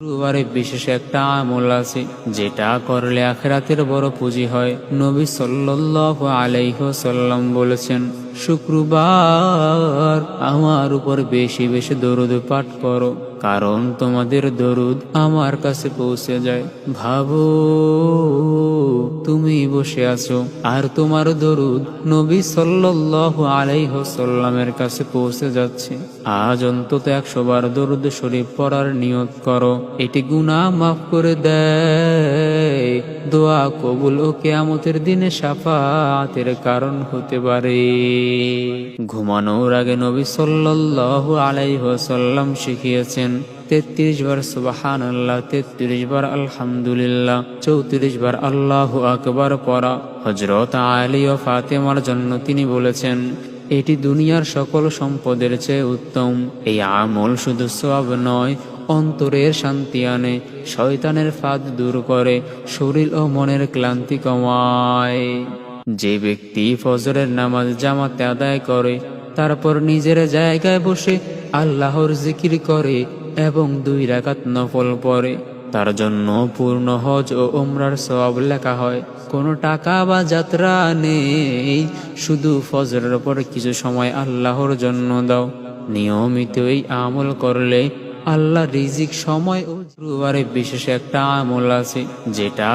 শুক্রবারে বিশেষ একটা আমল আছে যেটা করলে আখিরাতের বড় পুঁজি হয়। নবী সাল্লাল্লাহু আলাইহি ওয়াসাল্লাম বলেছেন, শুক্রবার আমার উপর বেশি বেশি দরুদ পাঠ করো, কারণ তোমাদের দরুদ আমার কাছে পৌঁছে যায়। ভাবো, তুমি বসে আছো আর তোমার দরুদ নবী সাল্লাল্লাহু আলাইহি ওয়াসাল্লামের কাছে পৌঁছে যাচ্ছে। আজ অন্তত 100 বার দরুদ শরীফ পড়ার নিয়ত করো। এটি গুনাহ মাফ করে দেয়, দোয়া কবুল ও কিয়ামতের দিনে শাফাআতের কারণ হতে পারে। ঘুমানোর আগে নবী সাল্লাল্লাহু আলাইহি ওয়াসাল্লাম শিখিয়েছেন 33 বার সুবহানাল্লাহ, 33 বার আলহামদুলিল্লাহ, 34 বার আল্লাহু আকবার পড়া। হযরত আলী ও ফাতেমার জন্য তিনি বলেছেন, এটি দুনিয়ার সকল সম্পদের চেয়ে উত্তম। এই আমল শুধু সওয়াব নয়, অন্তরের শান্তি আনে, শয়তানের ফাঁদ দূর করে, শরীর ও মনের ক্লান্তি কমায়। যে ব্যক্তি ফজরের নামাজ জামাতে আদায় করে, তারপর নিজের জায়গায় বসে আল্লাহর জিকির করে এবং 2 রাকাত নফল পড়ে, তার জন্য পূর্ণ হজ ও উমরার সওয়াব লেখা হয়। কোনো টাকা বা যাত্রা নেই, শুধু ফজরের পর কিছু সময় আল্লাহর জন্য দাও। নিয়মিত এই আমল করলে আল্লাহ রিজিক, সময় ও শুক্রবারে বিশেষ একটা আমল আছে যেটা